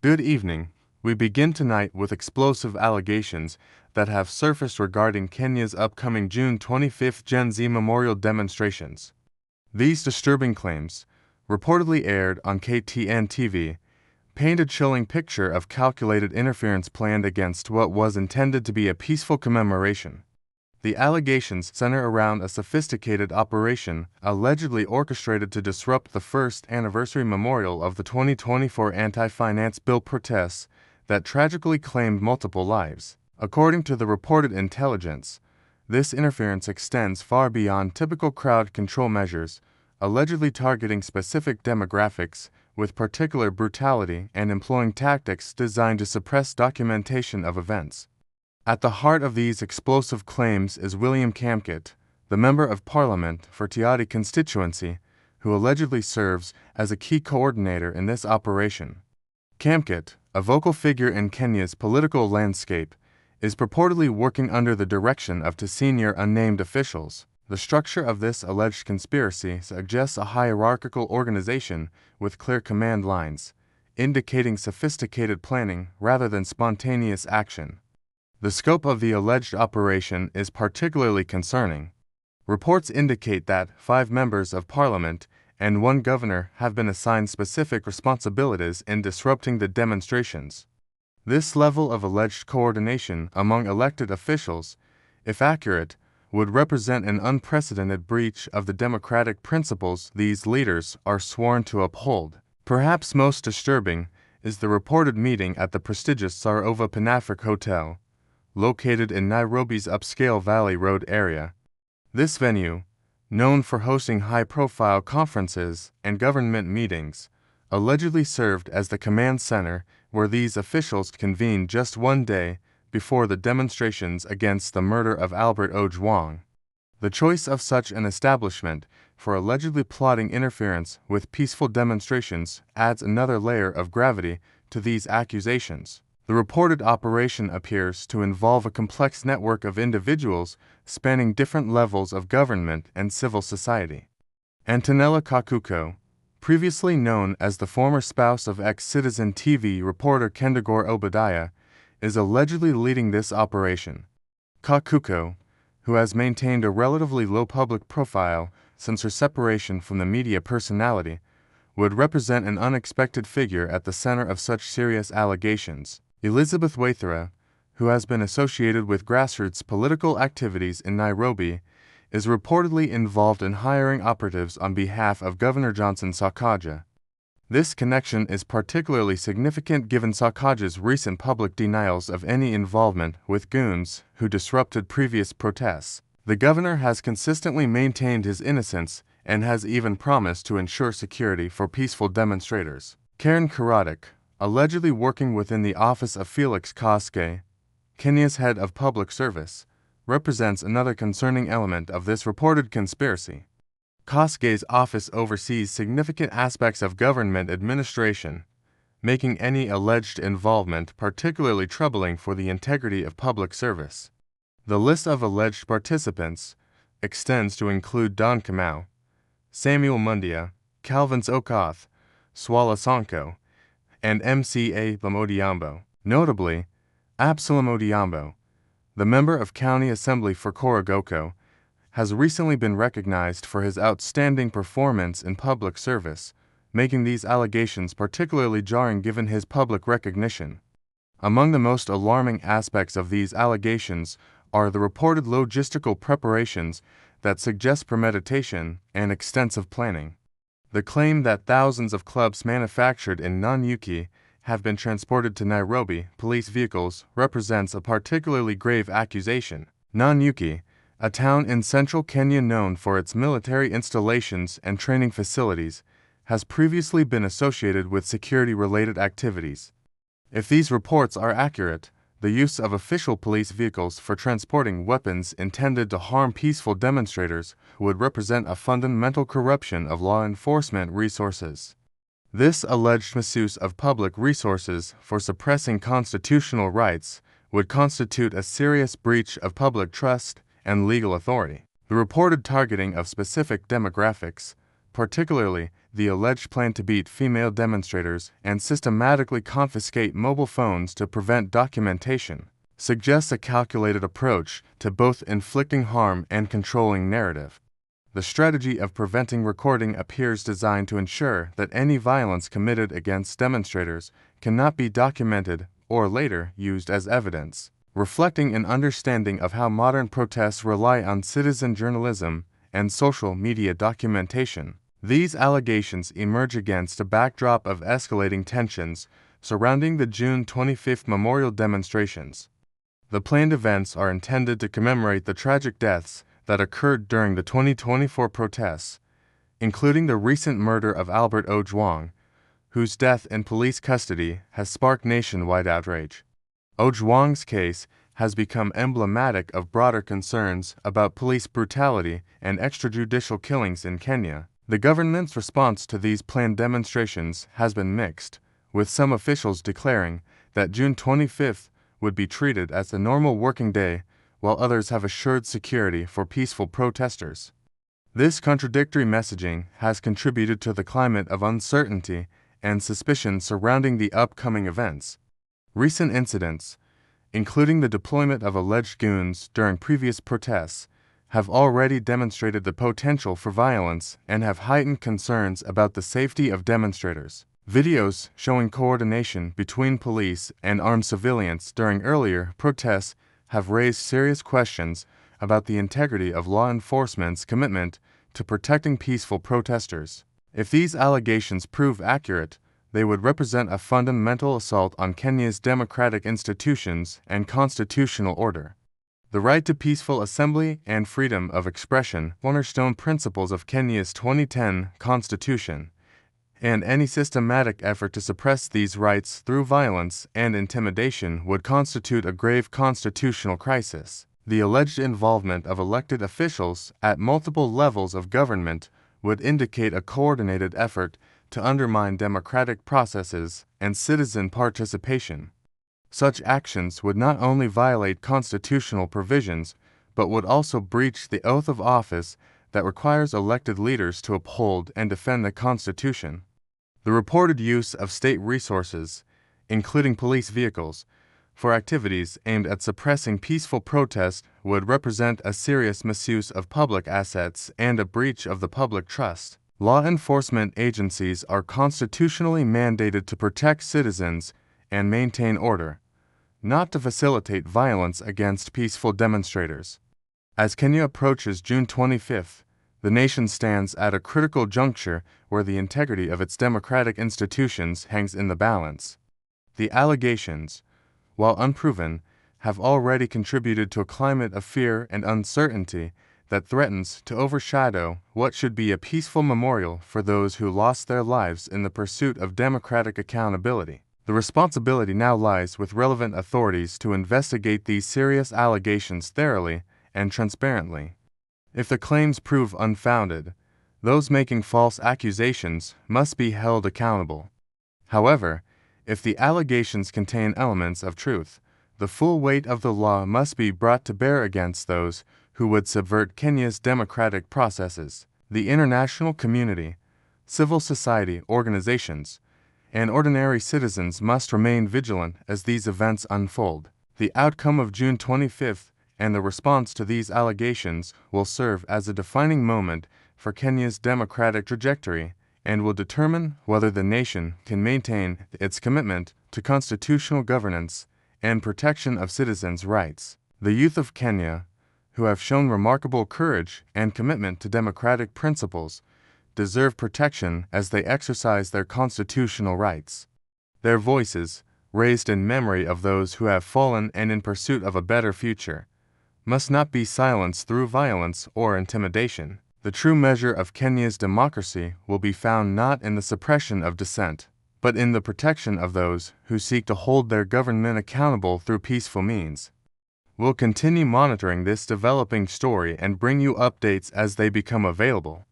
Good evening. We begin tonight with explosive allegations that have surfaced regarding Kenya's upcoming June 25th Gen Z memorial demonstrations. These disturbing claims, reportedly aired on KTN TV, paint a chilling picture of calculated interference planned against what was intended to be a peaceful commemoration. The allegations center around a sophisticated operation allegedly orchestrated to disrupt the first anniversary memorial of the 2024 anti-finance bill protests that tragically claimed multiple lives. According to the reported intelligence, this interference extends far beyond typical crowd control measures, allegedly targeting specific demographics with particular brutality and employing tactics designed to suppress documentation of events. At the heart of these explosive claims is William Kamket, the Member of Parliament for Tiaty constituency, who allegedly serves as a key coordinator in this operation. Kamket, a vocal figure in Kenya's political landscape, is purportedly working under the direction of two senior unnamed officials. The structure of this alleged conspiracy suggests a hierarchical organization with clear command lines, indicating sophisticated planning rather than spontaneous action. The scope of the alleged operation is particularly concerning. Reports indicate that 5 members of parliament and 1 governor have been assigned specific responsibilities in disrupting the demonstrations. This level of alleged coordination among elected officials, if accurate, would represent an unprecedented breach of the democratic principles these leaders are sworn to uphold. Perhaps most disturbing is the reported meeting at the prestigious Sarova Panafric Hotel, located in Nairobi's upscale Valley Road area. This venue, known for hosting high-profile conferences and government meetings, allegedly served as the command center where these officials convened just 1 day before the demonstrations against the murder of Albert Ojwang. The choice of such an establishment for allegedly plotting interference with peaceful demonstrations adds another layer of gravity to these accusations. The reported operation appears to involve a complex network of individuals spanning different levels of government and civil society. Antonella Kakuko, previously known as the former spouse of ex-Citizen TV reporter Kendagor Obadiah, is allegedly leading this operation. Kakuko, who has maintained a relatively low public profile since her separation from the media personality, would represent an unexpected figure at the center of such serious allegations. Elizabeth Waithera, who has been associated with grassroots political activities in Nairobi, is reportedly involved in hiring operatives on behalf of Governor Johnson Sakaja. This connection is particularly significant given Sakaja's recent public denials of any involvement with goons who disrupted previous protests. The governor has consistently maintained his innocence and has even promised to ensure security for peaceful demonstrators. Karen Karadik, allegedly working within the office of Felix Koskei, Kenya's head of public service, represents another concerning element of this reported conspiracy. Koskei's office oversees significant aspects of government administration, making any alleged involvement particularly troubling for the integrity of public service. The list of alleged participants extends to include Don Kamau, Samuel Mundia, Calvin Okoth, Swala Sonko, and MCA Lamodiambo. Notably, Absalom Odiambo, the member of County Assembly for Korogoko, has recently been recognized for his outstanding performance in public service, making these allegations particularly jarring given his public recognition. Among the most alarming aspects of these allegations are the reported logistical preparations that suggest premeditation and extensive planning. The claim that thousands of clubs manufactured in Nanyuki have been transported to Nairobi police vehicles represents a particularly grave accusation. Nanyuki, a town in central Kenya known for its military installations and training facilities, has previously been associated with security-related activities. If these reports are accurate, the use of official police vehicles for transporting weapons intended to harm peaceful demonstrators would represent a fundamental corruption of law enforcement resources. This alleged misuse of public resources for suppressing constitutional rights would constitute a serious breach of public trust and legal authority. The reported targeting of specific demographics, particularly the alleged plan to beat female demonstrators and systematically confiscate mobile phones to prevent documentation, suggests a calculated approach to both inflicting harm and controlling narrative. The strategy of preventing recording appears designed to ensure that any violence committed against demonstrators cannot be documented or later used as evidence, reflecting an understanding of how modern protests rely on citizen journalism and social media documentation. These allegations emerge against a backdrop of escalating tensions surrounding the June 25 memorial demonstrations. The planned events are intended to commemorate the tragic deaths that occurred during the 2024 protests, including the recent murder of Albert Ojwang, whose death in police custody has sparked nationwide outrage. Ojwang's case has become emblematic of broader concerns about police brutality and extrajudicial killings in Kenya. The government's response to these planned demonstrations has been mixed, with some officials declaring that June 25 would be treated as a normal working day, while others have assured security for peaceful protesters. This contradictory messaging has contributed to the climate of uncertainty and suspicion surrounding the upcoming events. Recent incidents, including the deployment of alleged goons during previous protests, have already demonstrated the potential for violence and have heightened concerns about the safety of demonstrators. Videos showing coordination between police and armed civilians during earlier protests have raised serious questions about the integrity of law enforcement's commitment to protecting peaceful protesters. If these allegations prove accurate, they would represent a fundamental assault on Kenya's democratic institutions and constitutional order. The right to peaceful assembly and freedom of expression, cornerstone principles of Kenya's 2010 Constitution, and any systematic effort to suppress these rights through violence and intimidation would constitute a grave constitutional crisis. The alleged involvement of elected officials at multiple levels of government would indicate a coordinated effort to undermine democratic processes and citizen participation. Such actions would not only violate constitutional provisions, but would also breach the oath of office that requires elected leaders to uphold and defend the Constitution. The reported use of state resources, including police vehicles, for activities aimed at suppressing peaceful protest would represent a serious misuse of public assets and a breach of the public trust. Law enforcement agencies are constitutionally mandated to protect citizens and maintain order, not to facilitate violence against peaceful demonstrators. As Kenya approaches June 25, the nation stands at a critical juncture where the integrity of its democratic institutions hangs in the balance. The allegations, while unproven, have already contributed to a climate of fear and uncertainty that threatens to overshadow what should be a peaceful memorial for those who lost their lives in the pursuit of democratic accountability. The responsibility now lies with relevant authorities to investigate these serious allegations thoroughly and transparently. If the claims prove unfounded, those making false accusations must be held accountable. However, if the allegations contain elements of truth, the full weight of the law must be brought to bear against those who would subvert Kenya's democratic processes. The international community, civil society organizations, and ordinary citizens must remain vigilant as these events unfold. The outcome of June 25 and the response to these allegations will serve as a defining moment for Kenya's democratic trajectory and will determine whether the nation can maintain its commitment to constitutional governance and protection of citizens' rights. The youth of Kenya, who have shown remarkable courage and commitment to democratic principles, deserve protection as they exercise their constitutional rights. Their voices, raised in memory of those who have fallen and in pursuit of a better future, must not be silenced through violence or intimidation. The true measure of Kenya's democracy will be found not in the suppression of dissent, but in the protection of those who seek to hold their government accountable through peaceful means. We'll continue monitoring this developing story and bring you updates as they become available.